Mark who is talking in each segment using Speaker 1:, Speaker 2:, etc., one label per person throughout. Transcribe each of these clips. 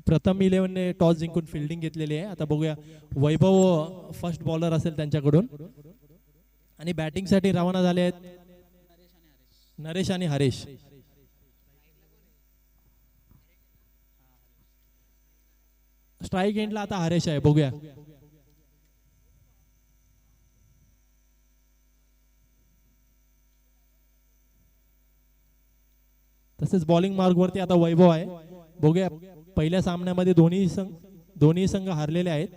Speaker 1: प्रथम 11 ने टॉस जिंकून फिल्डिंग घेतलेली आहे. आता बघूया वैभव फर्स्ट बॉलर असेल त्यांच्याकडून. आणि बॅटिंग साठी रवाना झाले आहेत नरेश आणि हरेश. स्ट्राईक एंडला आता हरेश आहे. बघूया तसेच बॉलिंग मार्गवरती आता वैभव आहे. बघूया पहिल्या सामन्यामध्ये दोन्ही संघ हारलेले आहेत.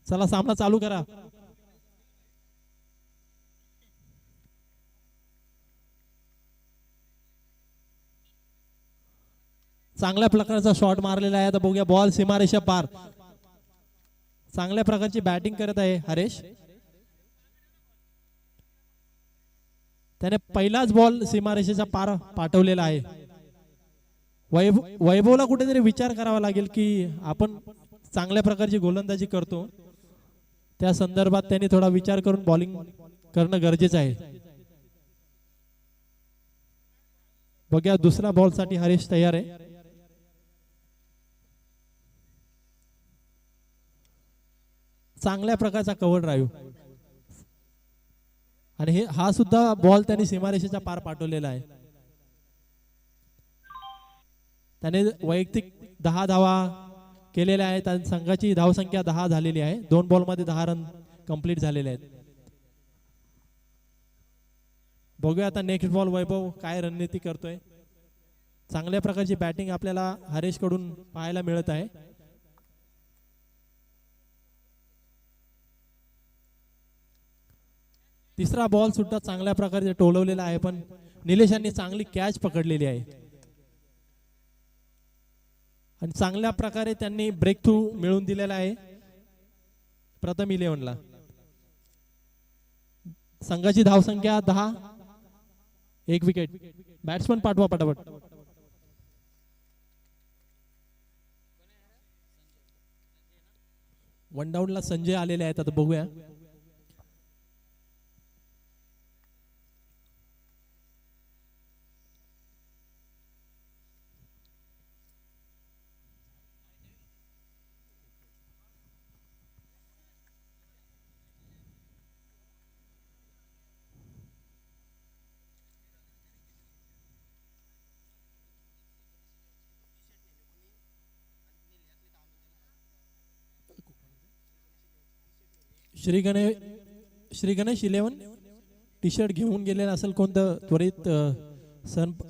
Speaker 1: चला सामना चालू करा. चांगल्या प्रकारचा शॉट मारलेला आहे. आता बघूया बॉल सीमारेषा पार. चांगल्या प्रकारची बॅटिंग करत आहे हरेश. त्याने पहिलाच बॉल सीमारेषेचा पार पाठवलेला आहे. वैभवला कुठेतरी विचार करावा लागेल की आपण चांगल्या प्रकारची गोलंदाजी करतो, त्या संदर्भात त्यांनी थोडा विचार करून बॉलिंग करणं गरजेचं आहे. बघूया दुसरा बॉल साठी हरेश तयार आहे. चांगल्या प्रकारचा कव्हर ड्राईव्ह आणि हा सुद्धा बॉल त्यांनी सीमारेषेच्या पार पाठवलेला आहे. त्याने वैयक्तिक 10 धावा केलेल्या आहेत आणि संघाची धावसंख्या 10 झालेली आहे. 2 बॉल मध्ये 10 रन कंप्लीट झालेले आहेत. बघूया आता नेक्स्ट बॉल वैभव काय रणनीती करतोय. चांगल्या प्रकारची बॅटिंग आपल्याला हरेश कडून पाहायला मिळत आहे. तिसरा बॉल सुद्धा चांगल्या प्रकारे टोलवलेला आहे, पण निलेश यांनी चांगली कॅच पकडलेली आहे आणि चांगल्या प्रकारे त्यांनी ब्रेक थ्रू मिळवून दिलेला आहे प्रथम 11 ला. संघाची धावसंख्या 10. 1 विकेट. बॅट्समन पाठवा पटापट. वन डाऊन ला संजय आलेले आहेत. आता बघूया श्री गणेश 11 टी शर्ट घेऊन गेलेला असेल कोणतं, त्वरित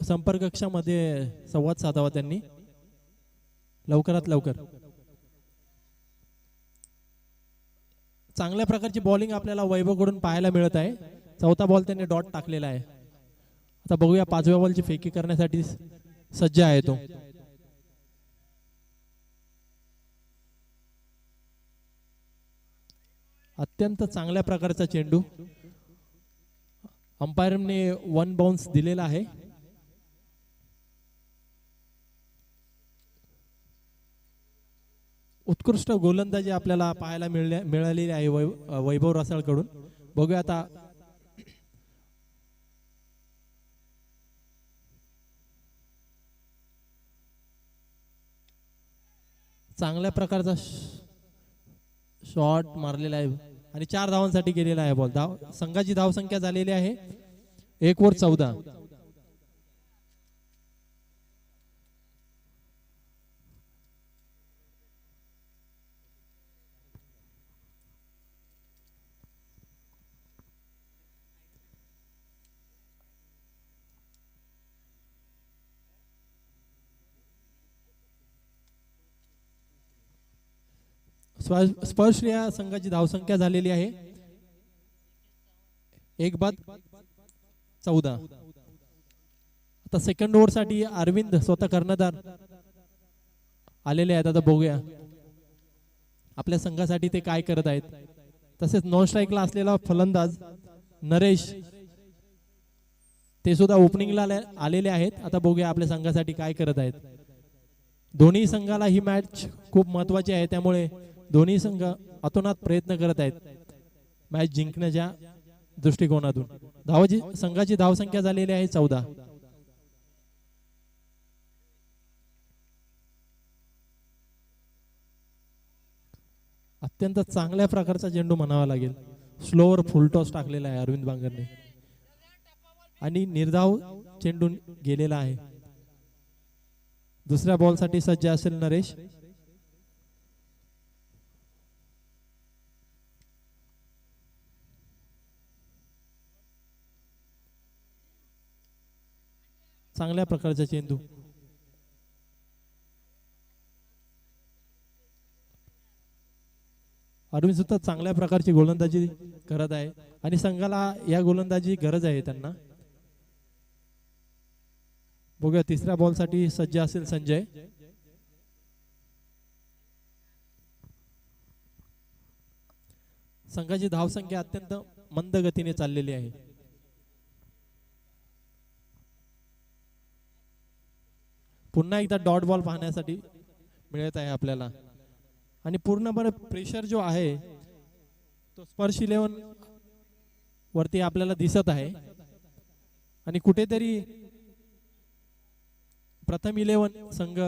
Speaker 1: संपर्क कक्षामध्ये संवाद साधावा त्यांनी लवकरात लवकर. चांगल्या प्रकारची बॉलिंग आपल्याला वैभव कडून पाहायला मिळत आहे. चौथा बॉल त्यांनी डॉट टाकलेला आहे. आता बघूया 5व्या बॉलची फेकी करण्यासाठी सज्ज आहे तो. अत्यंत चांगल्या प्रकारचा चेंडू. अंपायरने 1 बाउन्स दिलेला आहे. उत्कृष्ट गोलंदाजी आपल्याला पाहायला मिळालेली आहे वैभव रसाळ कडून. बघूया आता चांगल्या प्रकारचा शॉट मारलेला आहे आणि 4 धावांसाठी गेलेला आहे बॉल. संघाची धावसंख्या झालेली आहे 1 वर 14. स्पर्श या संघाची धावसंख्या झालेली आहे 1 बाद 14. आता सेकंड ओव्हर साठी अरविंद स्वतः कर्णधार आलेले आहेत. आता बघूया आपल्या संघासाठी ते काय करत आहेत. तसेच नॉन स्ट्राईकला असलेला फलंदाज नरेश ते सुद्धा ओपनिंगला आलेले आहेत. आता बघूया आपल्या संघासाठी काय करत आहेत. दोन्ही संघाला ही मॅच खूप महत्वाची आहे, त्यामुळे दोन्ही संघ अतोनात प्रयत्न करत आहेत मॅच जिंकण्याच्या दृष्टिकोनातून. संघाची धावसंख्या झालेली आहे 14. अत्यंत चांगल्या प्रकारचा चेंडू म्हणावा लागेल. स्लोवर फुल टॉस टाकलेला आहे अरविंद बांगरने आणि निर्धाव चेंडू गेलेला आहे. दुसऱ्या बॉल साठी सज्ज असेल नरेश. चांगल्या प्रकारचा चेंडू. अरविंद सुद्धा चांगल्या प्रकारची गोलंदाजी करत आहे आणि संघाला या गोलंदाजी गरज आहे त्यांना. बघूया तिसऱ्या बॉल साठी सज्ज असेल संजय. संघाची धावसंख्या अत्यंत मंद गतीने चाललेली आहे. पुन्हा एकदा डॉट बॉल पाहण्यासाठी मिळत आहे आपल्याला आणि पूर्णपणे प्रेशर जो आहे तो स्पर्श 11 वरती आपल्याला दिसत आहे आणि कुठेतरी प्रथम 11 संघ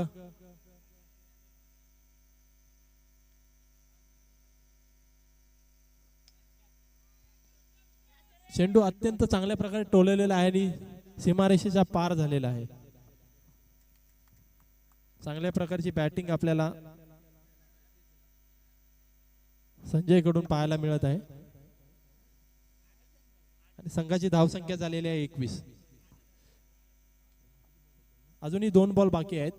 Speaker 1: चेंडू अत्यंत चांगल्या प्रकारे टोललेला आहे आणि सीमारेषेच्या पार झालेला आहे. चांगल्या प्रकारची बॅटिंग आपल्याला संजय कडून पाहायला मिळत आहे आणि संघाची धावसंख्या झालेली आहे 21. अजूनही 2 बॉल बाकी आहेत.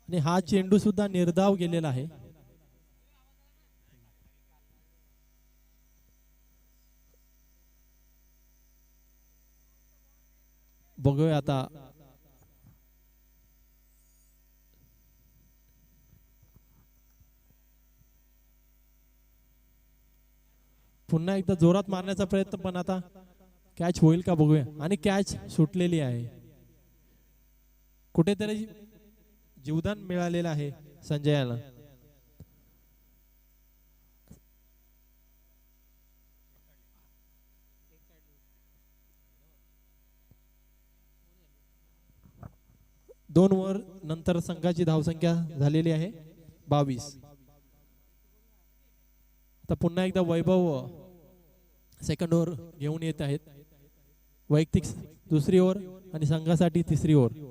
Speaker 1: आणि हा चेंडू सुद्धा निर्धाव गेलेला आहे. बघूया आता पुन्हा एकदा जोरात मारण्याचा प्रयत्न पण आता कॅच होईल का बघूया आणि कॅच सुटलेली आहे. कुठेतरी जीवदान मिळालेलं आहे संजयाला. दोन ओव्हर नंतर संघाची धावसंख्या झालेली आहे 22. आता पुन्हा एकदा वैभव सेकंड ओव्हर घेऊन येत आहेत. वैयक्तिक दुसरी ओव्हर आणि संघासाठी तिसरी ओव्हर.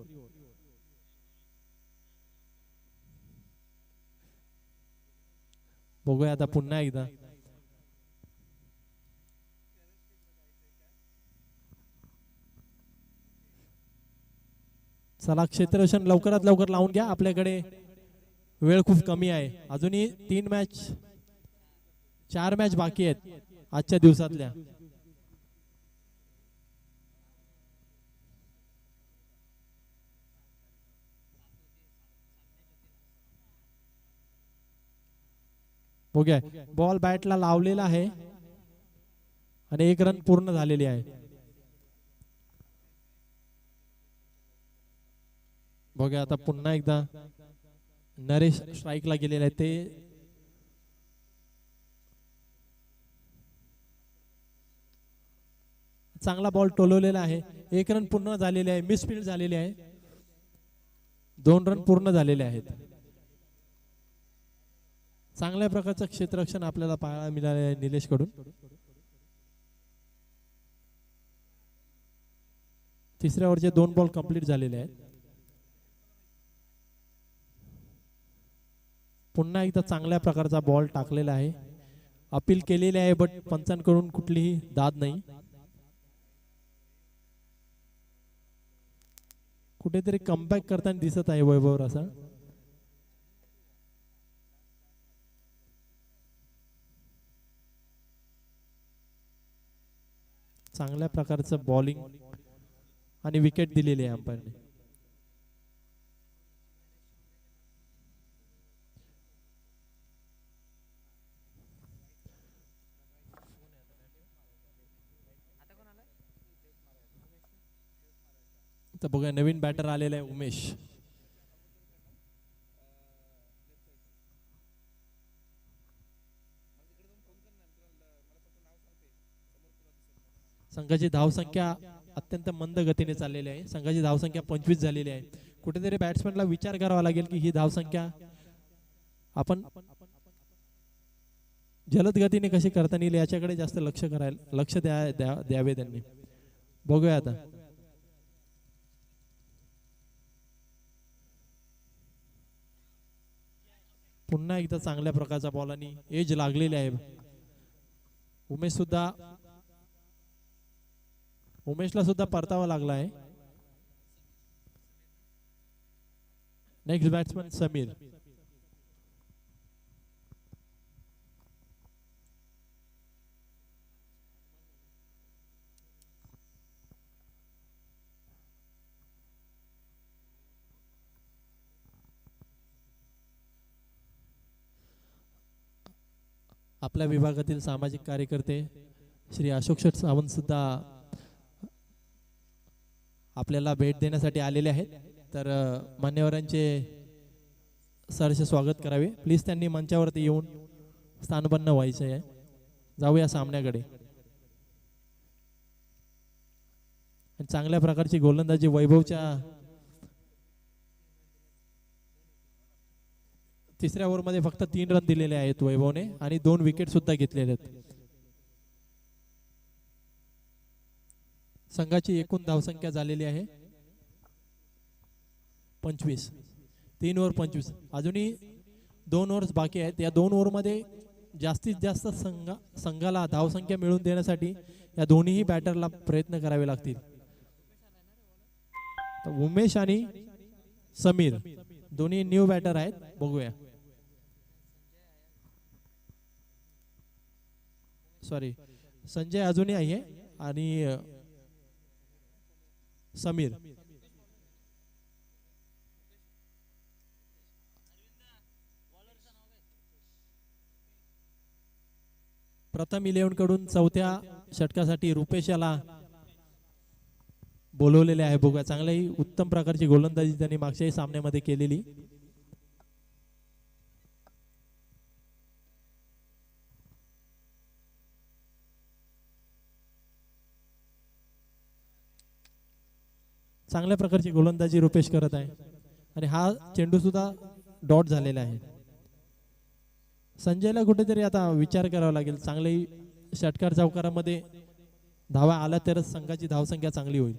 Speaker 1: बघूया आता पुन्हा एकदा चला क्षेत्ररक्षण लवकरात लवकर लावून घ्या. आपल्याकडे वेळ खूप कमी आहे. अजूनही 4 मॅच बाकी आहेत आजच्या दिवसातल्या. बघूया बॉल बॅटला लावलेला आहे आणि 1 रन पूर्ण झालेली आहे. बघूया आता पुन्हा एकदा नरेश स्ट्राईकला गेलेले आहे. ते चांगला बॉल टोलवलेला आहे. 1 रन पूर्ण झालेले आहे. मिसफील्ड झालेली आहे. 2 रन पूर्ण झालेले आहेत. चांगल्या प्रकारचं क्षेत्ररक्षण आपल्याला पाहायला मिळाले आहे निलेश कडून. तिसऱ्या ओव्हरचे 2 बॉल कंप्लीट झालेले आहेत. पुन्हा एकदा चांगल्या प्रकारचा बॉल टाकलेला आहे. अपील केलेले आहे बट पंचांकडून कुठलीही दाद नाही. कुठेतरी कमबॅक करताना दिसत आहे वैभव असा. चांगल्या प्रकारचं बॉलिंग आणि विकेट दिलेली आहे अंपायरने. तर बघूया नवीन बॅटर आलेला आहे उमेश. संघाची धावसंख्या अत्यंत मंद गतीने चाललेली आहे. संघाची धावसंख्या 25 झालेली आहे. कुठेतरी बॅट्समॅनला विचार करावा लागेल की ही धावसंख्या आपण जलद गतीने कशी करता येईल याच्याकडे जास्त लक्ष द्यावे त्यांनी. बघूया आता. पुन्हा एकदा चांगल्या प्रकारचा बॉल आणि एज लागलेली आहे. उमेशला सुद्धा परतावा लागला आहे. Next batsman Sameer. आपल्या विभागातील सामाजिक कार्यकर्ते श्री अशोक शेठ सावंत सुद्धा आपल्याला भेट देण्यासाठी आलेले आहेत. तर मान्यवरांचे सहर्ष स्वागत करावे. प्लीज त्यांनी मंचावरती येऊन स्थानपन्न व्हायचे आहे. जाऊया सामन्याकडे. चांगल्या प्रकारची गोलंदाजी वैभवच्या तिसऱ्या ओव्हरमध्ये फक्त 3 रन दिलेले आहेत वैभवने आणि 2 विकेट सुद्धा घेतलेले आहेत. संघाची एकूण धावसंख्या झालेली आहे 25. 3 ओव्हर 25. अजूनही 2 ओव्हर्स बाकी आहेत. या 2 ओव्हरमध्ये जास्तीत जास्त संघाला धावसंख्या मिळवून देण्यासाठी या दोन्ही बॅटरला प्रयत्न करावे लागतील. उमेश आणि समीर दोन्ही न्यू बॅटर आहेत. बघूया. सॉरी, संजय अजूनही आहे आणि समीर. प्रथम 11 कडून चौथ्या षटकासाठी रुपेश याला बोलवलेले आहे. बघूया. चांगली उत्तम प्रकारची गोलंदाजी त्यांनी मागच्याही सामन्यामध्ये केलेली. चांगल्या प्रकारची गोलंदाजी रुपेश करत आहे आणि हा चेंडू सुद्धा डॉट झालेला आहे. संजयला कुठेतरी आता विचार करावा लागेल. चांगली षटकार चौकारामध्ये धावा आला तरच संघाची धावसंख्या चांगली होईल.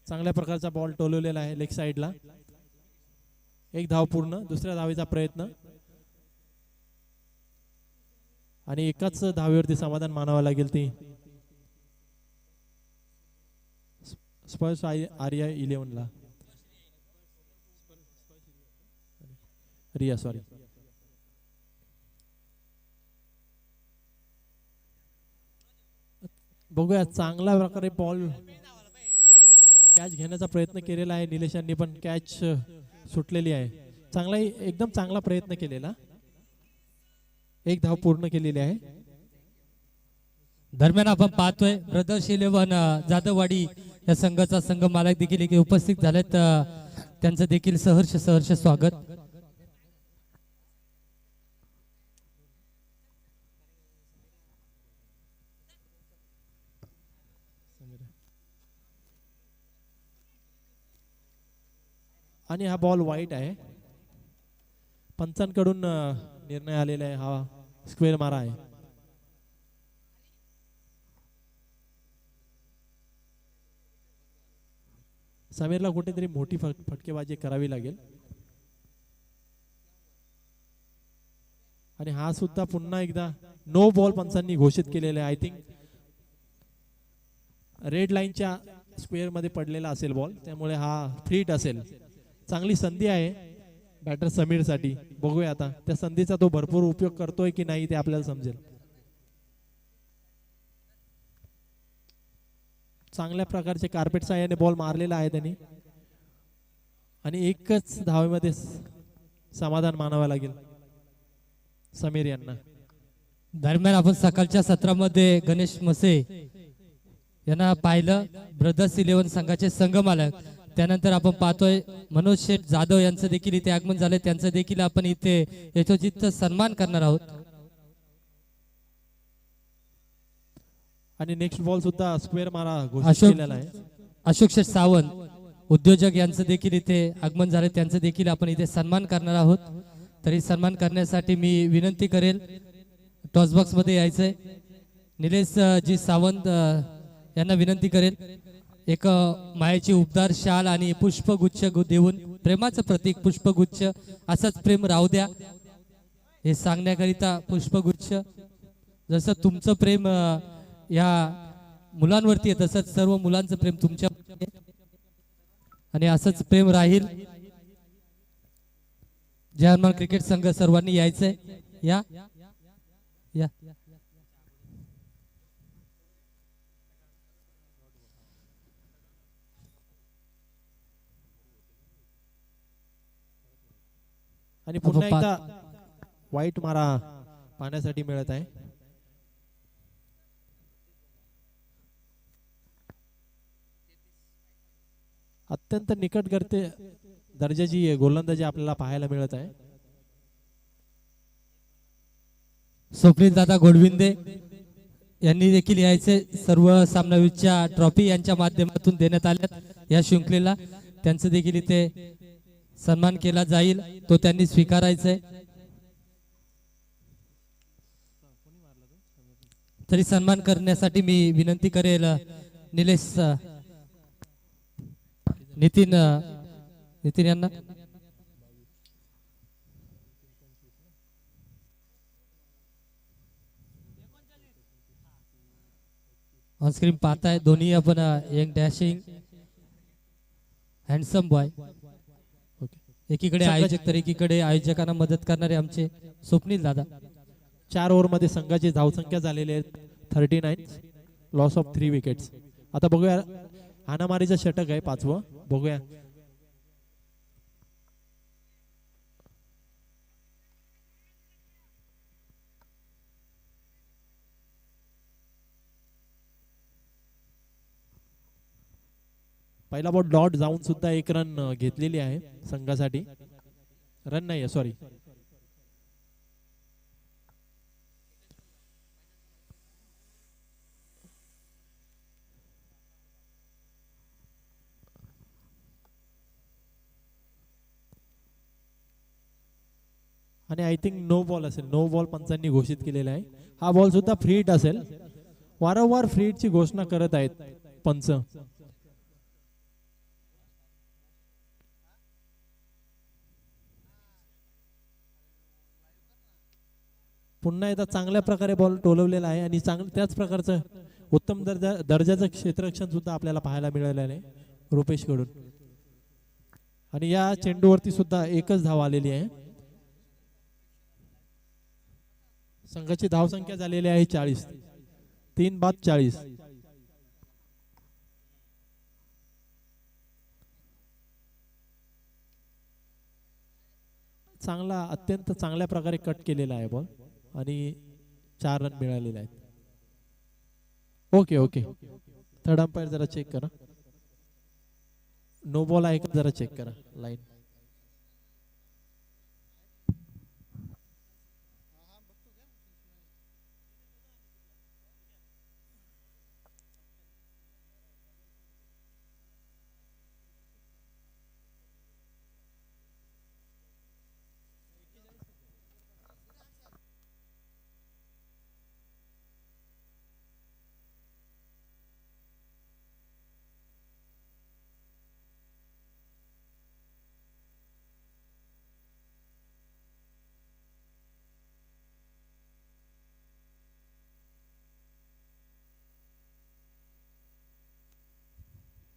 Speaker 1: चांगल्या प्रकारचा बॉल टोलवलेला आहे लेग साइडला. 1 धाव पूर्ण. दुसऱ्या धावेचा प्रयत्न आणि एकाच धावेवरती समाधान मानावं लागेल. ती स्पर्श आर्या 11 ला रिया सॉरी. बघूया. चांगल्या प्रकारे बॉल कॅच घेण्याचा प्रयत्न केलेला आहे निलेशांनी पण कॅच सुटलेली आहे. चांगला एकदम चांगला प्रयत्न केलेला. 1 धाव पूर्ण केलेली आहे.
Speaker 2: दरम्यान आपण पाहतोय ब्रदर्स 11 जाधववाडी या संघाचा संघ मालक देखील इथे उपस्थित झालेत. त्यांचं देखील सहर्ष स्वागत.
Speaker 1: आणि हा बॉल वाईट आहे. पंचांकडून निर्णय आलेला आहे. हा स्क्वेअर मारा आहे. समीरला कुठेतरी मोठी फटकेबाजी करावी लागेल. आणि हा सुद्धा पुन्हा एकदा नो बॉल पंचांनी घोषित केलेला आहे. आय थिंक रेड लाईनच्या स्क्वेअर मध्ये पडलेला असेल बॉल, त्यामुळे हा फ्री हिट असेल. चांगली संधी आहे बॅटर समीर साठी. बघूया आता त्या संधीचा तो भरपूर उपयोग करतोय की नाही ते आपल्याला समजेल. चांगल्या प्रकारचे कार्पेट साह्याने बॉल मारलेला आहे त्यांनी आणि एकच धावेमध्ये समाधान मानावं लागेल समीर यांना.
Speaker 2: दरम्यान आपण सकाळच्या सत्रामध्ये गणेश मसे यांना पाहिलं ब्रदर्स 11 संघाचे संघ मालक. त्यानंतर आपण पाहतोय मनोज शेठ जाधव यांचं देखील इथे आगमन झालंय. त्यांचं देखील आपण इथे यथोचित सन्मान करणार आहोत.
Speaker 1: आणि नेक्स्ट बॉल सुद्धा स्क्वेअर मारा घोषित केलेला आहे.
Speaker 2: अशोक शेठ सावंत उद्योजक यांचं देखील इथे आगमन झाले. त्यांचं देखील आपण इथे सन्मान करणार आहोत. तरी सन्मान करण्यासाठी मी विनंती करेल टॉस बॉक्स मध्ये यायचंय. निलेश जी सावंत यांना विनंती करेल एक मायेची उबदार शाल आणि पुष्पगुच्छ देऊन प्रेमाचं प्रतीक पुष्पगुच्छ असंच प्रेम राहू द्या हे सांगण्याकरिता पुष्पगुच्छ. जसं तुमचं प्रेम या मुलांवरती आहे तसंच सर्व मुलांचं प्रेम तुमच्या आणि असंच प्रेम राहील. जय हनुमान क्रिकेट संघ सर्वांनी यायचंय. या या
Speaker 1: आणि पुन्हा एकदा वाईट मारा पाहण्यासाठी मिळत आहे. अत्यंत निकट करते दर्जाची गोलंदाजी आपल्याला पाहायला मिळत आहे.
Speaker 2: स्वप्नील दादा घोडविंदे यांनी देखील यायचे. सर्व सामनावीरच्या ट्रॉफी यांच्या माध्यमातून देण्यात आल्या या शृंखलेला. त्यांचं देखील इथे सन्मान केला जाईल तो त्यांनी स्वीकारायचंय. तरी सन्मान करण्यासाठी मी विनंती करेल निलेश नितीन यांना. ऑनस्क्रीन पाहताय दोन्ही आपण यंग डॅशिंग हँडसम बॉय. एकीकडे आयोजक तर एकीकडे आयोजकांना मदत करणारे आमचे स्वप्नील दादा.
Speaker 1: 4 ओव्हर मध्ये संघाची धावसंख्या झालेली आहे 39, लॉस ऑफ 3 विकेट्स. आता बघूया हाणामारीचं षटक आहे 5वं. बघूया पहिला बॉल डॉट जाऊन सुद्धा 1 रन घेतलेली आहे संघासाठी. रन नाही सॉरी. आणि आय थिंक नो बॉल असेल. नो बॉल पंचांनी घोषित केलेला आहे. हा बॉल सुद्धा फ्री हिट असेल. वारंवार फ्री हिटची घोषणा करत आहेत पंच. पुन्हा एकदा चांगल्या प्रकारे बॉल टोलवलेला आहे आणि त्याच प्रकारचं उत्तम दर्जाचं क्षेत्ररक्षण सुद्धा आपल्याला पाहायला मिळालेलं आहे रुपेश कडून. आणि या चेंडूवरती सुद्धा एकच धाव आलेली आहे. संघाची धावसंख्या झालेली आहे 40. 3 बाद 40. चांगला अत्यंत चांगल्या प्रकारे कट केलेला आहे बॉल आणि 4 रन मिळालेले आहेत. Okay okay. थर्ड अंपायर जरा चेक करा. नो बॉल आहे का जरा चेक करा लाईन.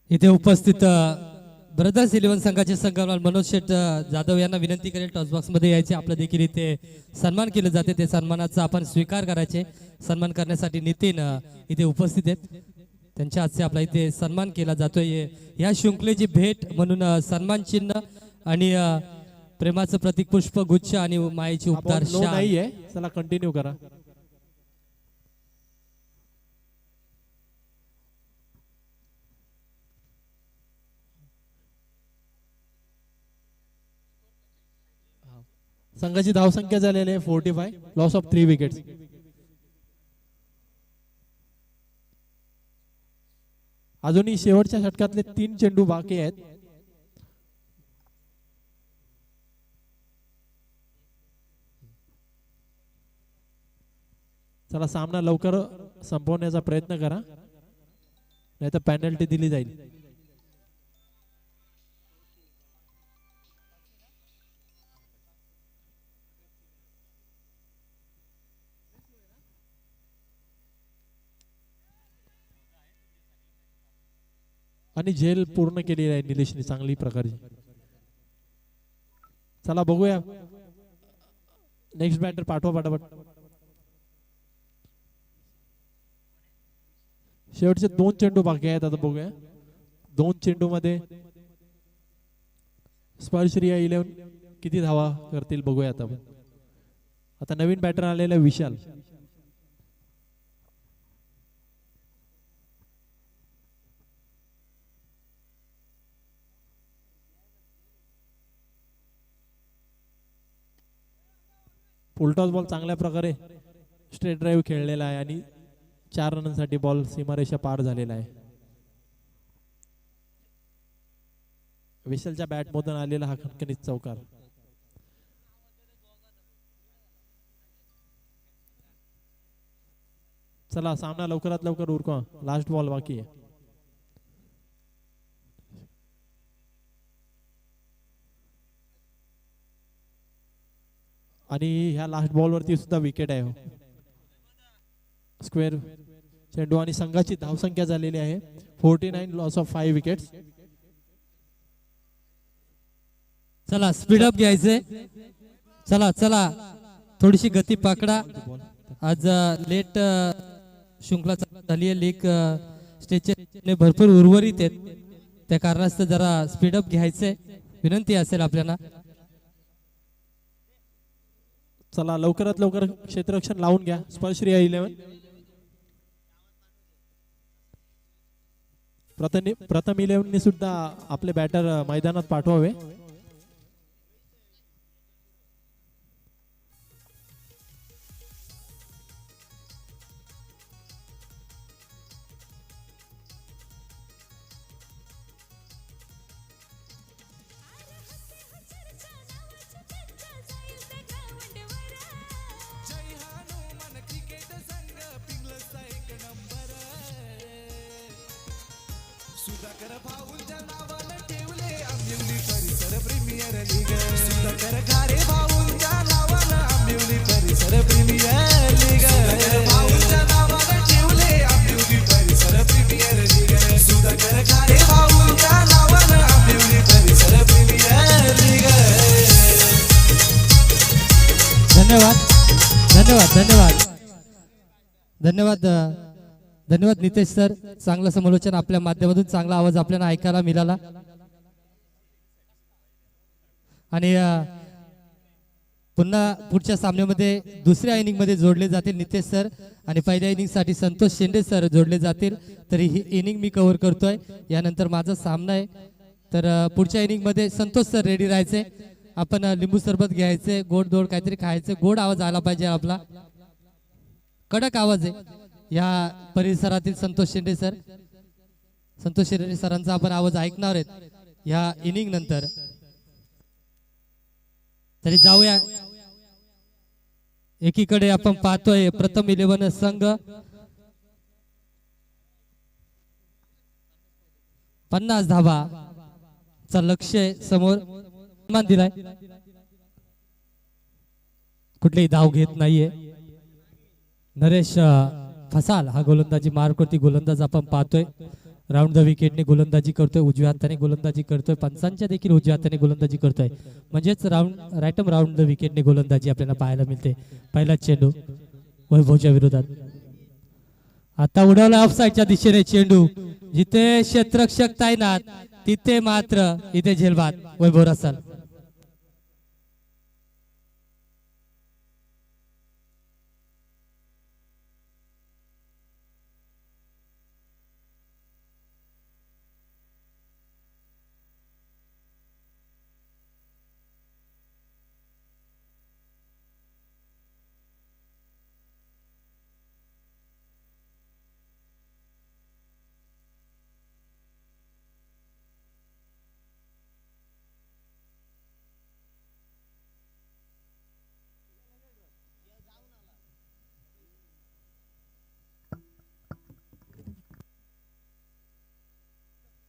Speaker 2: इथे उपस्थित ब्रदर्स 11 संघाचे संघाला मनोज शेठ जाधव यांना विनंती करेल टॉस बॉक्स मध्ये यायचे. आपलं देखील इथे सन्मान केले जाते. ते सन्मानाचा आपण स्वीकार करायचे. सन्मान करण्यासाठी नितीन इथे उपस्थित आहेत. त्यांच्या हातचे आपला इथे सन्मान केला जातोय. या शृंखलेची भेट म्हणून सन्मान चिन्ह आणि प्रेमाचं प्रतीक पुष्प गुच्छ आणि मायेची उपदार शाल
Speaker 1: नाहीये. चला कंटिन्यू करा. संघाची धावसंख्या झालेली आहे 45, लॉस ऑफ 3 विकेट्स. अजूनही शेवटच्या षटकातले 3 चेंडू बाकी आहेत. चला सामना लवकर संपवण्याचा प्रयत्न करा, नाहीतर पेनल्टी दिली जाईल. आणि झेल पूर्ण केलेली आहे निलेशने चांगली प्रकारची. चला बघूया नेक्स्ट बॅटर पाठवा पटापट. शेवटचे 2 चेंडू बाकी आहेत. आता बघूया 2 चेंडू मध्ये स्पर्शरिया 11 किती धावा करतील बघूया. आता नवीन बॅटर आलेला विशाल. फुलटॉस बॉल चांगल्या प्रकारे स्ट्रेट ड्राईव्ह खेळलेला आहे आणि 4 रनांसाठी बॉल सीमारेषा पार झालेला आहे. विशालच्या बॅट मधून आलेला हा खणखणीत चौकार. चला सामना लवकरात लवकर उरका, लास्ट बॉल बाकी आहे. आणि ह्या लास्ट बॉल वरती सुद्धा विकेट आहे. स्क्वेअर चेंडू आणि संघाची धावसंख्या झालेली आहे 49, लॉस ऑफ 5 विकेट्स.
Speaker 2: चला स्पीड अप घ्यायचे. चला चला थोडीशी गती पकडा. आज लेट शृंखला झाली आहे. लीग स्टेजचे भरपूर उर्वरित आहेत, त्या कारणास्तव जरा स्पीड अप घ्यायचे विनंती असेल आपल्याला.
Speaker 1: चला लवकरात लवकर क्षेत्ररक्षण लावून घ्या. स्पर्शरिया 11 प्रथम 11 ने सुद्धा आपले बॅटर मैदानात पाठवावे.
Speaker 3: सुधाकर भाऊंच्या नावानं ठेवले आंबिवली परिसर प्रीमियर लीग. सुधाकर घारे भाऊंच्या नावानं आंबिवली परिसर प्रीमियर लीग. सुधाकर भाऊंच्या नावानं ठेवले आंबिवली परिसर प्रीमियर लीग. सुधाकर घारे भाऊंच्या नावानं आंबिवली परिसर प्रीमियर लीग.
Speaker 2: धन्यवाद धन्यवाद धन्यवाद धन्यवाद धन्यवाद नितेश सर. चांगलं समालोचन आपल्या माध्यमातून, चांगला आवाज आपल्याला ऐकायला मिळाला. आणि पुन्हा पुढच्या सामन्यामध्ये दुसऱ्या इनिंग मध्ये जोडले जातील नितेश सर आणि पहिल्या इनिंग साठी संतोष शेंडे सर जोडले जातील. तरी ही इनिंग मी कव्हर करतोय. यानंतर माझा सामना आहे. तर पुढच्या इनिंग मध्ये संतोष सर रेडी राहायचे. आपण लिंबू सरबत घ्यायचे, गोड दोड काहीतरी खायचे. गोड आवाज आला पाहिजे आपला, कडक आवाज आहे. या परिसरातील संतोष शेंडे सर, संतोष शेंडे सरांचा आपण आवाज ऐकणार आहेत या इनिंग नंतर. तरी जाऊया, एकीकडे आपण पाहतोय प्रथम 11 संघ 50 धावाचा लक्ष्य समोर मान दिलाय. कुठलीही धाव घेत नाहीये. नरेश फसाल हा गोलंदाजी मार्कवरती गोलंदाज आपण पाहतोय. राऊंड द विकेटने गोलंदाजी करतोय, उजव्या हाताने गोलंदाजी करतोय, पंचांच्या देखील उजव्या हाताने गोलंदाजी करतोय. म्हणजेच राऊंड द विकेटने गोलंदाजी आपल्याला पाहायला मिळते. पहिला चेंडू वैभवच्या विरोधात. आता उडवला ऑफसाईडच्या दिशेने चेंडू. जिथे क्षेत्ररक्षक तैनात तिथे मात्र इथे झेलबाद वैभव रसाल.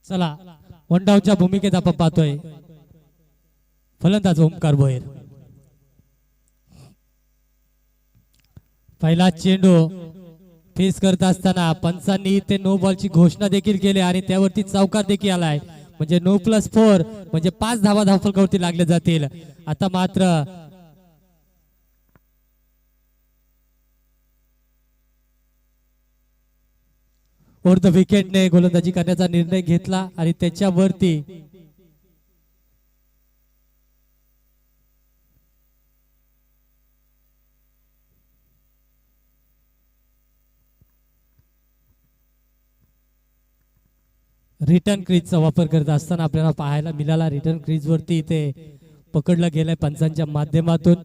Speaker 2: चला वन डाऊनच्या भूमिकेत आपण पाहतोय फलंदाज ओमकार भोयर. पहिला चेंडू फेस करत असताना पंचांनी इथे नो बॉलची घोषणा देखील केली आणि त्यावरती चौकार देखील आलाय. म्हणजे 9+4 म्हणजे 5 धावा धावफलकावरती लागले जातील. आता मात्र ओव्हर द विकेटने गोलंदाजी करण्याचा निर्णय घेतला आणि त्याच्यावरती रिटर्न क्रीजचा वापर करत असताना आपल्याला पाहायला मिळाला. रिटर्न क्रीज वरती इथे पकडला गेलाय पंचांच्या माध्यमातून.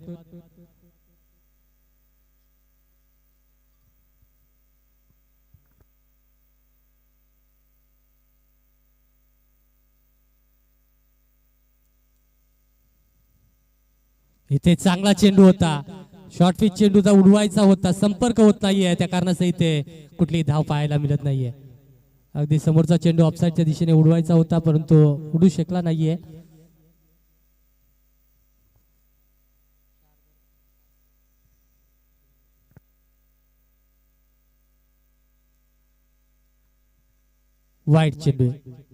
Speaker 2: इथे चांगला चेंडू होता, शॉर्ट पिच चेंडूचा उडवायचा होता, संपर्क होत नाहीये, त्या कारणास्तव इथे कुठली धाव पाहायला मिळत नाहीये. अगदी समोरचा चेंडू ऑफसाईडच्या दिशेने उडवायचा होता परंतु उडू शकला नाहीये. वाईट चेंडू आहे.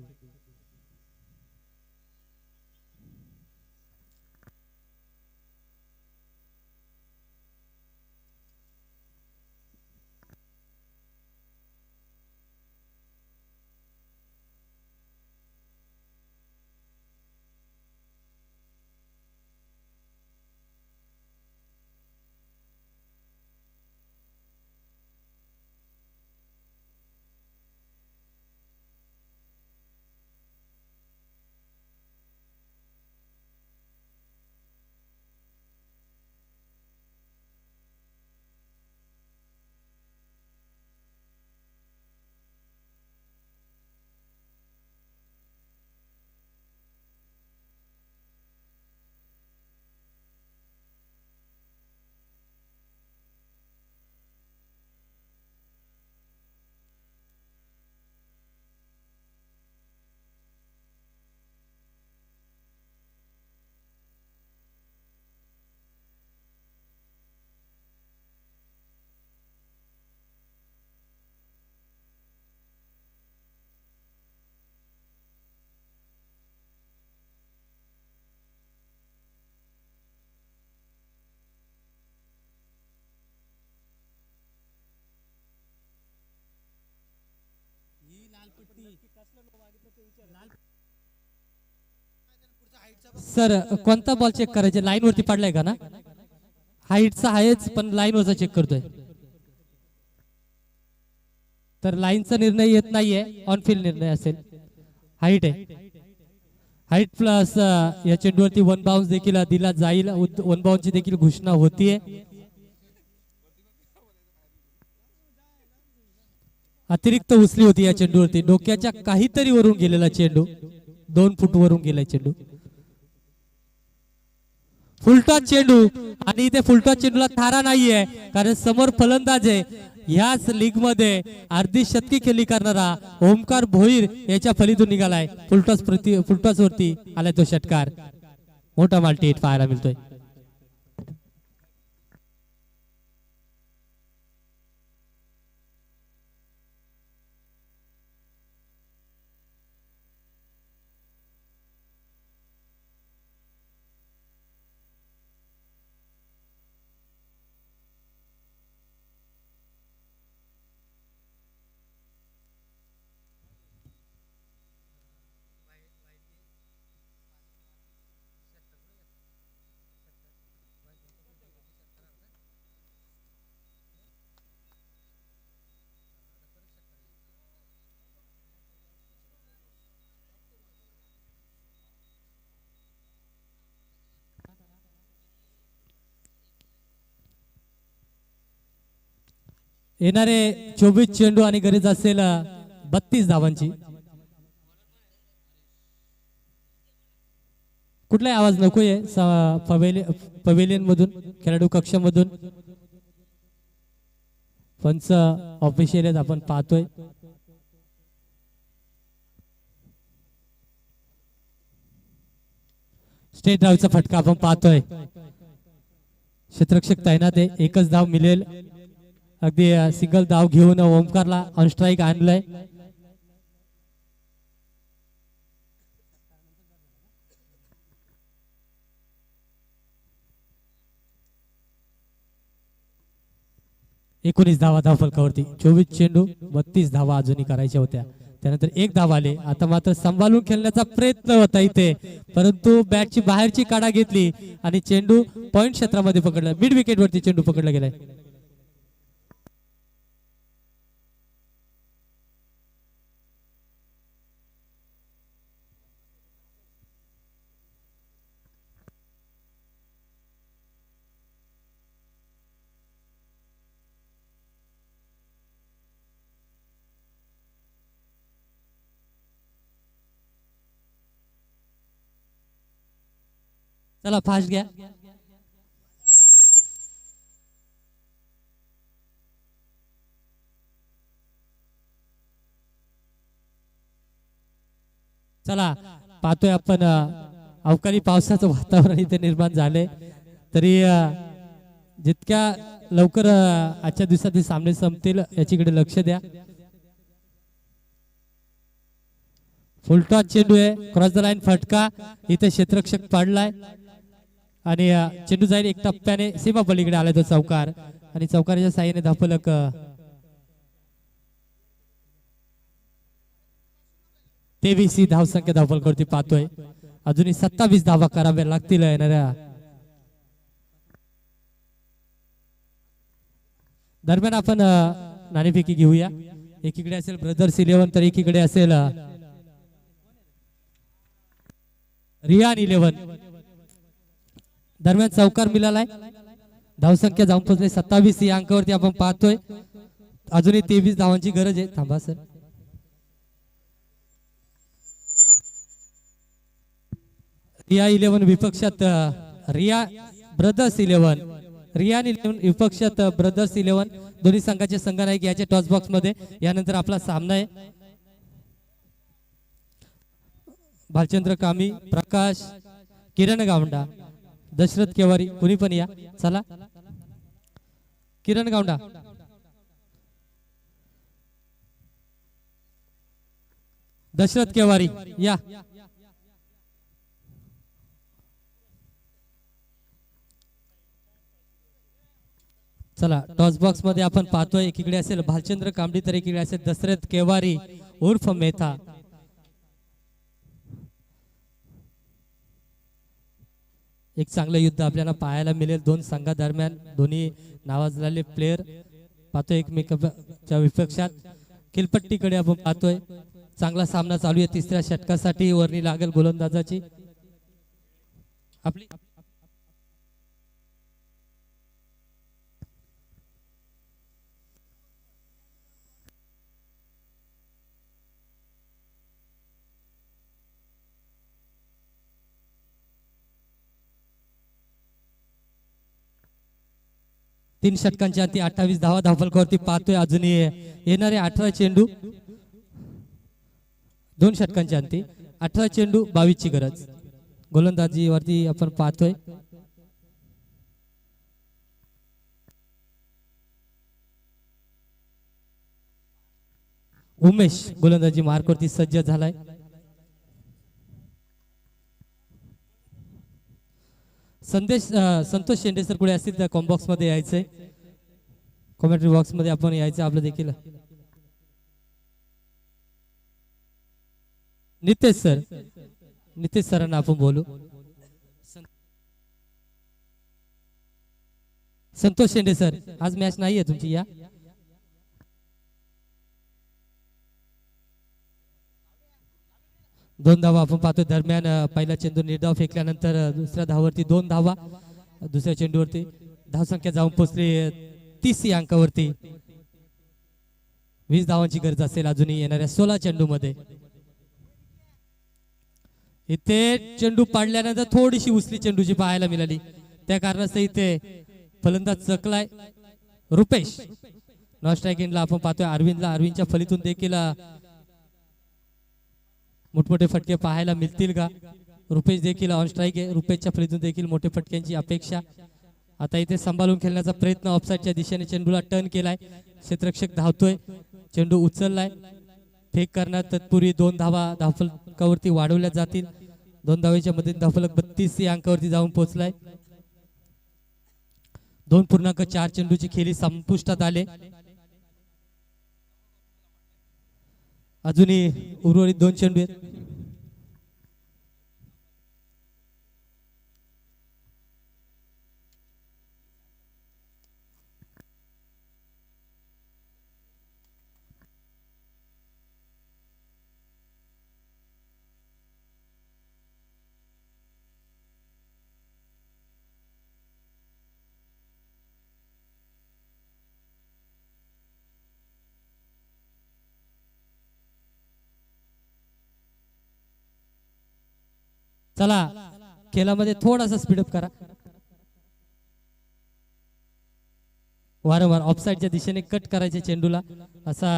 Speaker 2: सर कोणता बॉल चेक करायचे? लाईन वरती पडलाय का ना? हाईटचा आहेच पण लाईन वरचा चेक करतोय. तर लाईनचा निर्णय येत नाहीये, ऑन फील्ड निर्णय असेल. हाईट आहे, हाईट प्लस या चेंडूवरती वन बाउन्स देखील दिला जाईल. वन बाउन्सची देखील घोषणा होतीये. अतिरिक्त उचली होती या चेंडूवरती, डोक्याच्या काहीतरी वरून गेलेला चेंडू, 2 फूट वरून गेलाय चेंडू. फुलटॉस चेंडू आणि इथे फुलटॉस चेंडूला थारा नाहीये कारण समोर फलंदाज आहे. ह्याच लीग मध्ये अर्धी शतकी खेळी करणारा ओमकार भोईर याच्या फलीतून निघालाय. फुलटॉस वरती आलाय तो षटकार. मोठा माल्टी हिट पाहायला मिळतोय. येणारे 24 चेंडू आणि गरज असेल 32 धावांची. कुठलाही आवाज नकोय पवेलियन मधून, खेळाडू कक्षामधून. पंच ऑफिशियल आपण पाहतोय. स्टेट ड्राईव्हचा फटका आपण पाहतोय. क्षेत्ररक्षक तैनात आहे, एकच धाव मिळेल. अगदी सिंगल धाव घेऊन ओमकारला ऑन स्ट्राईक आणलंय. एकोणीस धावा धावफलकावरती. 24 चेंडू 32 धावा अजूनही करायच्या होत्या. त्यानंतर एक धाव आले. आता मात्र सांभाळून खेळण्याचा प्रयत्न होता इथे, परंतु बॅटची बाहेरची काढा घेतली आणि चेंडू पॉइंट क्षेत्रामध्ये पकडला. मिड विकेट वरती चेंडू पकडला गेलाय. चला फास्ट घ्या. चला पाहतोय आपण अवकाळी पावसाचं वातावरण इथे निर्माण झाले, तरी जितक्या लवकर आजच्या दिवसात सामने संपतील याच्याकडे लक्ष द्या. फुलटॉस चेंडू आहे, क्रॉस द लाईन फटका. इथे क्षेत्ररक्षक पडलाय आणि चेंडू जाईल एक टप्प्याने सीमा पलीकडे आलाय तो चौकार, आणि चौकाराच्या साह्याने धावफलक. तेवीस ही धावसंख्या धावफलकावरती पाहतोय. अजूनही 27 धावा कराव्या लागतील येणाऱ्या. दरम्यान आपण नाणेफेकी घेऊया. एकीकडे असेल ब्रदर्स 11 तर एकीकडे असेल रियान 11. दरम्यान चौकार मिळालाय. धावसंख्या जाऊन पोहोचली 27 या अंकावरती आपण पाहतोय. अजूनही 23 धावांची गरज आहे. थांबा सर. रिया 11 विपक्षात रिया ब्रदर्स 11. रियान 11 विपक्षात ब्रदर्स 11. दोन्ही संघाचे संघनायक याच्या टॉस बॉक्स मध्ये. यानंतर आपला सामना आहे. भालचंद्र कामी, प्रकाश, किरण गावंडा, दशरथ केवारी, कुणी पण या. चला किरण गावंडा. दशरथ केवारी या. चला टॉस बॉक्स मध्ये आपण पाहतोय एकीकडे असेल भालचंद्र कामडी तर एकीकडे असेल दशरथ केवारी उर्फ मेथा. एक चांगलं युद्ध आपल्याला पाहायला मिळेल दोन संघादरम्यान. दोन्ही नावाजलेले प्लेयर पाहतोय एकमेकांच्या विपक्षात. किलपट्टीकडे आपण पाहतोय. चांगला सामना चालू आहे. तिसऱ्या षटकासाठी वर्णी लागेल गोलंदाजाची. आपली तीन षटकांच्या अंती 28 धावा धावफलकावरती पाहतोय. अजूनही येणारे 18 चेंडू. दोन षटकांच्या अंती 18 चेंडू 22 ची गरज. गोलंदाजीवरती आपण पाहतोय. उमेश गोलंदाजी मार्कवरती सज्ज झालाय. संतोष शेंडे सर पुढे असतील तर कॉम्बॉक्स मध्ये यायचंय. कॉमेंट्री बॉक्स मध्ये आपण यायचं आपलं देखील. नितेश सरांना आपण बोलू. संतोष शेंडे सर आज मॅच नाहीये तुमची या. दोन धावा आपण पाहतोय. दरम्यान पहिला चेंडू निर्धाव फेकल्यानंतर दुसऱ्या धावावरती 2 धावा. दुसऱ्या चेंडूवरती धावसंख्या जाऊन पोहोचली 30 या अंकावरती. 20 धावांची गरज असेल अजूनही येणाऱ्या 16 चेंडू मध्ये. इथे चेंडू पाडल्यानंतर थोडीशी उचली चेंडूची पाहायला मिळाली. त्या कारणास्तव इथे फलंदाज चकलाय. रुपेश नॉन स्ट्राईक एंडला आपण पाहतोय. अरविंदच्या फलीतून देखील मोठमोठे फटके पाहायला मिळतील का. रुपेश देखील ऑन स्ट्राईक आहे. रुपेशच्या फळीतून देखील मोठे फटक्यांची अपेक्षा. आता इथे सांभाळून खेळण्याचा प्रयत्न, ऑफसाईडच्या दिशेने चेंडूला टर्न केलाय, क्षेत्ररक्षक धावतोय, चेंडू उचललाय, फेक करणार तत्पूर्वी 2 धावा धावफलकावरती वाढवल्या जातील. 2 धावेच्या मध्ये धावफलक 32 या अंकावरती जाऊन पोहोचलाय. 2.4 चेंडूची खेळी संपुष्टात आले. अजूनही उर्वरित 2 चेंडू आहेत. चला खेळामध्ये थोडासा स्पीडअप करा. वारंवार ऑफसाईडच्या दिशेने कट करायचे चेंडूला, असा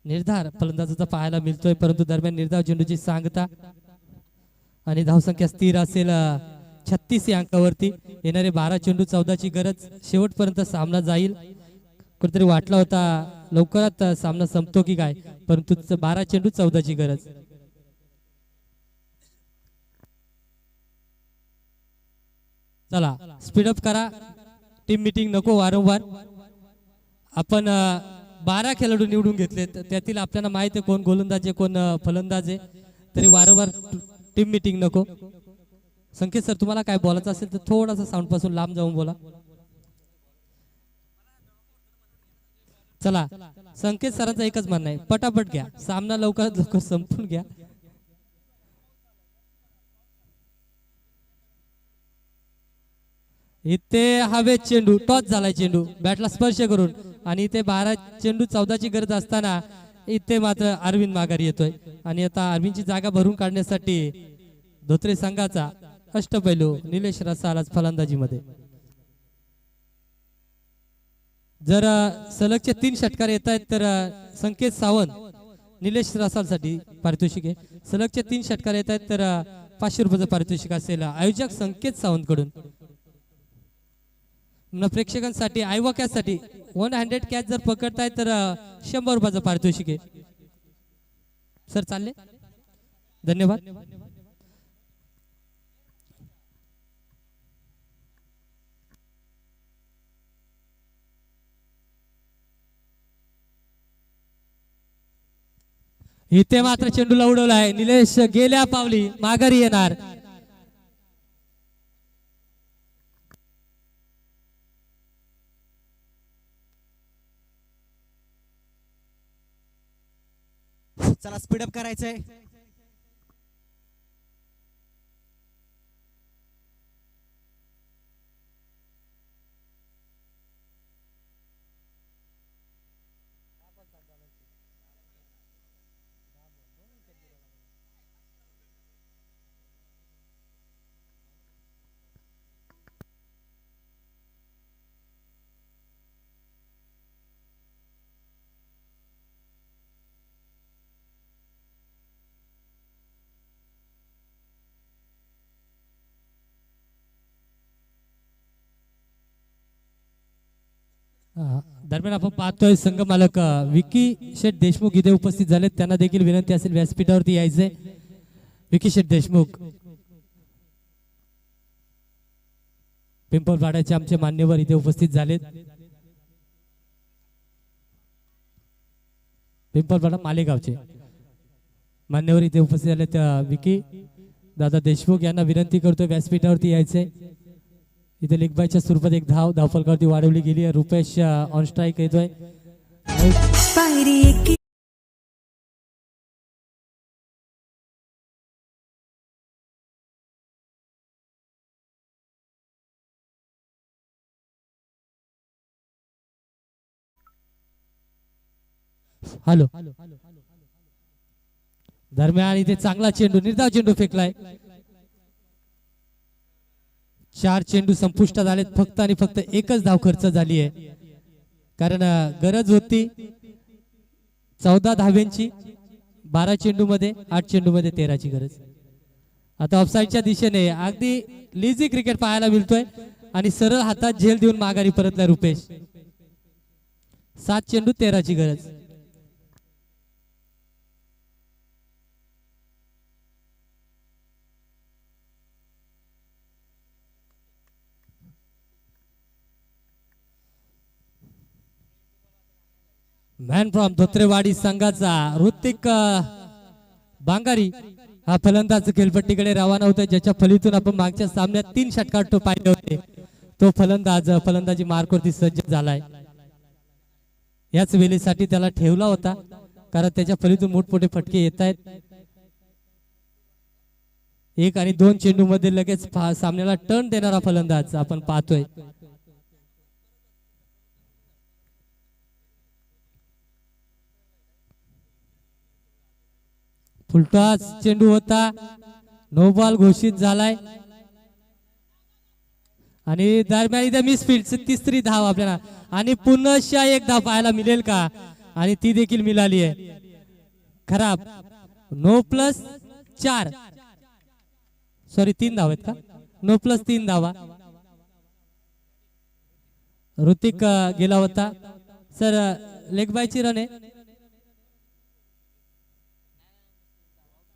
Speaker 2: निर्धार फलंदाजाचा पाहायला मिळतोय. परंतु दरम्यान निर्धाव चेंडूची सांगता आणि धावसंख्या स्थिर असेल 36 या अंकावरती. येणारे 12 चेंडू 14ची गरज. शेवटपर्यंत सामना जाईल. कुठेतरी वाटला होता लवकरात सामना संपतो की काय, परंतु 12 चेंडू 14ची गरज. चला स्पीडअप करा. टीम मीटिंग नको वारंवार. आपण 12 खेळाडू निवडून घेतले, त्यातील आपल्याला माहिती आहे कोण गोलंदाज आहे कोण फलंदाज आहे, तरी वारंवार टीम मीटिंग नको. संकेत सर, तुम्हाला काय बोलायचं असेल तर थोडासा साऊंड पासून लांब जाऊन बोला. चला संकेत सरांचा एकच म्हणणं आहे, पटापट घ्या, सामना लवकरात लवकर संपून घ्या. इथे हवेत चेंडू टॉस झालाय, चेंडू बॅटला स्पर्श करून, आणि इथे 12 चेंडू 14ची गरज असताना इथे मात्र अरविंद माघारी येतोय. आणि आता अरविंदची जागा भरून काढण्यासाठी धोत्रे संघाचा अष्टपैलू निलेश रसाल आज फलंदाजीमध्ये. जर सलगचे 3 षटकार येत आहेत तर संकेत सावंत निलेश रसालसाठी पारितोषिक आहे. सलगचे 3 षटकार येत आहेत तर 500 रुपयाचं पारितोषिक असेल आयोजक संकेत सावंत कडून. प्रेक्षकांसाठी आयवा कॅच साठी 100 कॅच जर पकडताय तर 100 रुपयाचं पारितोषिक आहे. सर चालले, धन्यवाद. इथे मात्र चेंडूला उडवला आहे. निलेश गेल्या पावली माघारी येणार.
Speaker 4: चला स्पीडअप करायचंय.
Speaker 2: दरम्यान आपण पाहतोय संघ मालक विकी शेठ देशमुख इथे उपस्थित झालेत. त्यांना देखील विनंती असेल व्यासपीठावरती यायचंय. विकी शेठ देशमुख, पिंपळपाड्याचे आमचे मान्यवर इथे उपस्थित झालेत. पिंपळपाडा मालेगावचे मान्यवर इथे उपस्थित झालेत. विकी दादा देशमुख यांना विनंती करतोय व्यासपीठावरती यायचंय. इथे लिगबायच्या स्वरूपात एक धावफलकावरती वाढवली गेली आहे. रुपेश ऑन स्ट्राईक येतोय. हॅलो, दरम्यान इथे चांगला चेंडू, निर्धाव चेंडू फेकलाय. 4 चेंडू संपुष्टात आलेत. फक्त आणि फक्त एकच धाव खर्च झाली आहे, कारण गरज होती 14 धाव्यांची. 12 चेंडू मध्ये 8 चेंडू मध्ये 13ची गरज. आता ऑफसाईडच्या दिशेने अगदी लेझी क्रिकेट पाहायला मिळतोय आणि सरळ हातात झेल देऊन माघारी परतला रुपेश. 7 चेंडू 13ची गरज. मॅन फ्रॉम धोत्रेवाडी संघाचा ऋतिक बांगारी हा फलंदाज खेळपट्टीकडे रवाना होता, ज्याच्या फलीतून आपण मागच्या सामन्यात 3 षटकार पाहिले होते. तो फलंदाज फलंदाजी मार्कवरती सज्ज झालाय. याच वेळेसाठी त्याला ठेवला होता कारण त्याच्या फलीतून मोठमोठे फटके येत आहेत. 1 आणि 2 चेंडू मध्ये लगेच सामन्याला टर्न देणारा फलंदाज आपण पाहतोय. फुलटॉस चेंडू होता, नो बॉल घोषित झालाय आणि दरम्यान इथे मिसफील्ड. 3री धाव आपल्याला आणि पुन्हा एक धाव पाहायला मिळेल का, आणि ती देखील मिळाली आहे. खराब. 9+4 सॉरी 3 धाव आहेत का, 9+3 धावा. ऋतिक गेला होता सर. लेग बायची रन आहे,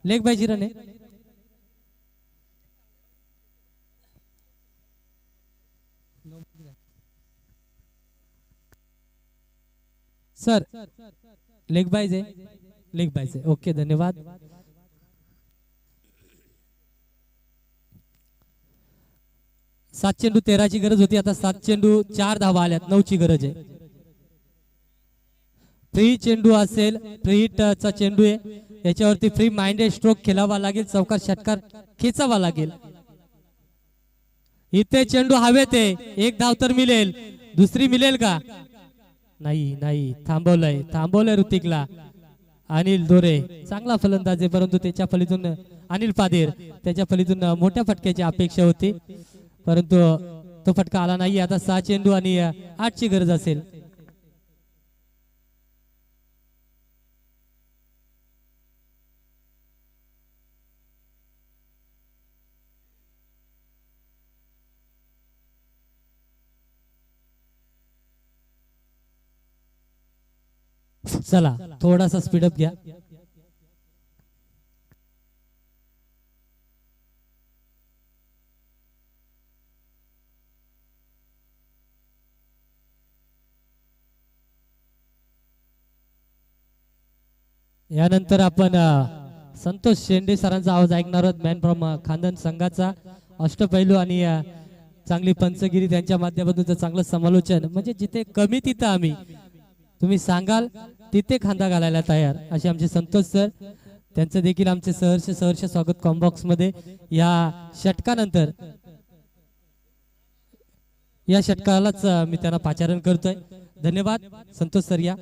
Speaker 2: लेग बायची रन आहे. सर लेग बायज आहे, लेग बायज आहे. ओके धन्यवाद. सात चेंडू 13ची गरज होती, आता 7 चेंडू 4 धावा आल्यात, 9ची गरज आहे. फ्री चेंडू असेल, फ्री हिटचा चेंडू आहे, याच्यावरती फ्री माइंडेड स्ट्रोक खेळावा लागेल, चौकार षटकार खेचावा लागेल. इथे चेंडू हवेत आहे, 1 धाव तर मिळेल, दुसरी मिळेल का, नाही नाही. थांबवलंय ऋतिकला. अनिल दोरे चांगला फलंदाज आहे, परंतु त्याच्या फलीतून अनिल पादेर त्याच्या फलीतून मोठ्या फटक्याची अपेक्षा होती, परंतु तो फटका आला नाही. आता 6 चेंडू आणि 8ची गरज असेल. चला थोडासा स्पीडअप घ्या. यानंतर आपण संतोष शेंडे सरांचा आवाज ऐकणार आहोत. मॅन फ्रॉम खानदान संघाचा अष्टपैलू आणि चांगली पंचगिरी त्यांच्या माध्यमातून चांगलं समालोचन, म्हणजे जिथे कमी तिथं आम्ही, तुम्ही सांगाल तिथे खांदा घालायला तयार असे आमचे संतोष सर. त्यांचं देखील आमचे सहर्ष स्वागत कॉम्बॉक्स मध्ये. या षटकानंतर या षटकालाच मी त्यांना पाचारण करतोय. धन्यवाद संतोष सर. या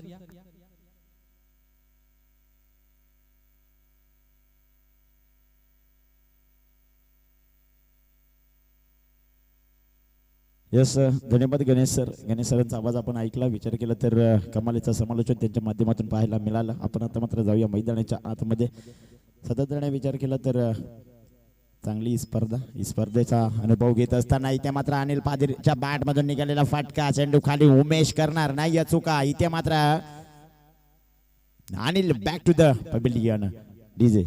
Speaker 5: यस धन्यवाद गणेश सर. गणेश सरांचा आवाज आपण ऐकला, विचार केला तर कमालीचं समालोचन त्यांच्या माध्यमातून पाहायला मिळालं. आपण आता मात्र जाऊया मैदानाच्या आतमध्ये. सातत्याने विचार केला तर चांगली स्पर्धा, स्पर्धेचा अनुभव घेत असताना इथे मात्र अनिल पादीरच्या बॅट मधून निघालेला फटका, चेंडू खाली उमेश करणार नाही चुका. इथे मात्र Anil back to the pavilion. DJ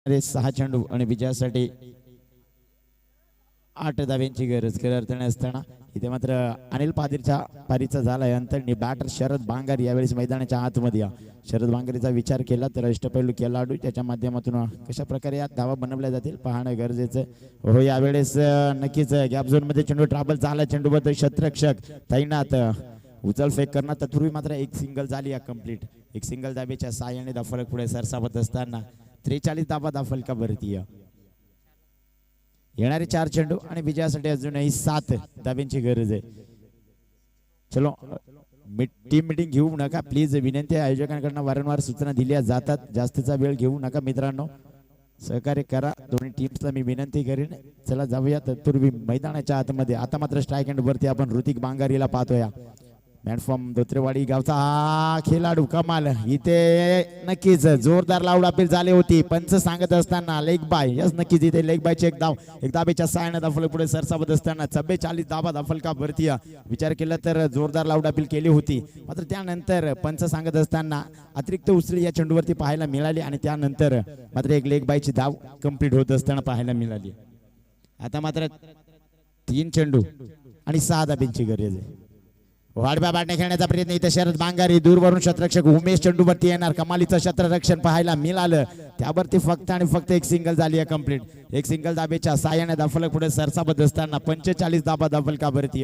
Speaker 5: मध्ये 6 चेंडू आणि विजयासाठी 8 धाव्यांची गरज करत असताना इथे मात्र अनिल पादीरच्या पारीचा झालाय अंतरणी. बॅटर शरद बांगारी यावेळेस मैदानाच्या आतमध्ये. शरद बांगारीचा विचार केला तर अष्टपैलू खेळाडू त्याच्या माध्यमातून कशा प्रकारे या धावा बनवल्या जातील पाहणं गरजेचं हो. यावेळेस नक्कीच गॅप झोन मध्ये चेंडू ट्रॅव्हल झाला, चेंडूबद्दल क्षेत्ररक्षक तैनात, उचल फेक करणार. तत्पूर्वी मात्र एक सिंगल झाली कंप्लीट. एक सिंगल धाब्याच्या साहाय्याने फलक पुढे सरसावत असताना 43 धावा फलकावरती. येणारे 4 चेंडू आणि विजयासाठी अजूनही 7 धाब्यांची गरज आहे. चलो टीम मीटिंग घेऊ नका प्लीज, विनंती आहे. आयोजकांकडून वारंवार सूचना दिल्या जातात, जास्तीचा वेळ घेऊ नका मित्रांनो, सहकार्य करा दोन्ही टीम्सला मी विनंती करीन. चला जाऊया तत्पूर्वी मैदानाच्या आतमध्ये. आता मात्र स्ट्राईक एंड वरती आपण ऋतिक बांगारीला पाहतोय. मॅनफ्रॉम धोत्रेवाडी गावचा हा खेळाडू कमाल, इथे नक्कीच जोरदार लावड अपील झाली होती. पंच सांगत असताना लेग बाय, यस नक्कीच इथे लेग बायचे एक धाबेच्या सायना दाफल पुढे सरसावत असताना 44 धाबा दाफल का भरती विचार केला तर जोरदार लावड अपील केली होती. मात्र त्यानंतर पंच सांगत असताना अतिरिक्त उसळी या चेंडूवरती पाहायला मिळाली आणि त्यानंतर मात्र एक लेग बायची धाव कंप्लीट होत असताना पाहायला मिळाली. आता मात्र 3 चेंडू आणि 6 धाब्यांची गरज आहे. वाडब्या बाटणे खेळण्याचा प्रयत्न इथे शरद बांगारी, दूरवरून शतरक्षक उमेश चेंडूवरती येणार. कमालीचं शतरक्षण पाहायला मिळालं, त्यावरती फक्त आणि फक्त एक सिंगल झाली आहे कंप्लीट. एक सिंगल दाबेच्या साहाय्याने दाफलक पुढे सरसावत असताना 45 धाबा दाफल का भरती.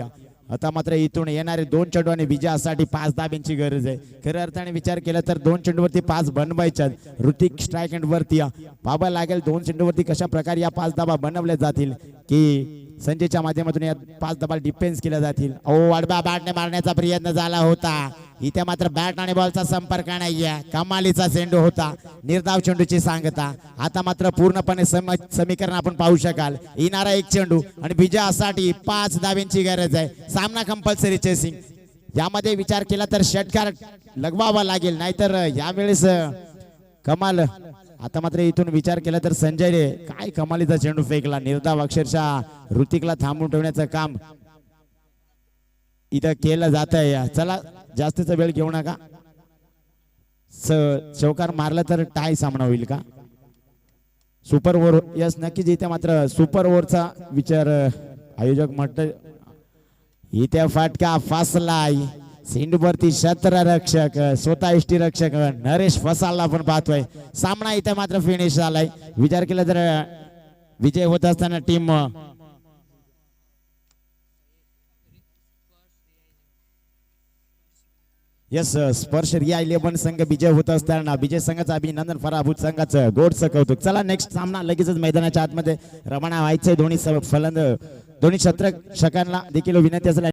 Speaker 5: आता मात्र इथून येणारे 2 चेंडू आणि विजयासाठी 5 धाब्यांची गरज आहे. खऱ्या अर्थाने विचार केला तर 2 चेंडूवरती 5 बनवायच्या. ऋतिक स्ट्राईक एंड वरती पाहावं लागेल 2 चेंडूवरती कशा प्रकारे या 5 धाबा बनवल्या जातील, की संजयच्या माध्यमातून या 5 धाबा डिफेन्स केल्या जातील. वाडब्या बॅटने मारण्याचा प्रयत्न झाला होता, इथे मात्र बॅट आणि बॉलचा संपर्क नाहीये. कमालीचा चेंडू होता, निर्धाव चेंडूची सांगता. आता मात्र पूर्णपणे समीकरण आपण पाहू शकाल. येणारा 1 चेंडू आणि विजयासाठी 5 धाब्यांची गरज आहे. सामना कंपल्सरी चेसिंग, यामध्ये विचार केला तर षटकार लगवावा लागेल, नाहीतर यावेळेस कमाल. आता मात्र इथून विचार केला तर संजयने काय कमालीचा चेंडू फेकला. निर्धाव अक्षरशः ऋतिकला थांबून ठेवण्याचं काम इथं केलं जात आहे. चला जास्तीचा वेळ घेऊ नका. चौकार मारला तर टाय सामना होईल का? सुपर ओव्हर, यस नक्कीच इथे मात्र सुपर ओव्हरचा विचार आयोजक म्हणतात. इथे फटका फासलाय सिंधूवरती क्षेत्ररक्षक स्वतः इष्टी रक्षक नरेश फसालला आपण पाहतोय. सामना इथे मात्र फिनिश झालाय. विचार केला तर विजय होत असताना टीम यस स्पर्श रिया 11 संघ विजय होत असताना विजय संघाचं अभिनंदन, पराभूत संघाचं गोडचं कौतुक. चला नेक्स्ट सामना लगेचच मैदानाच्या आतमध्ये रवाना व्हायचंय. दोन्ही क्षेत्ररक्षकांना देखील विनंती असेल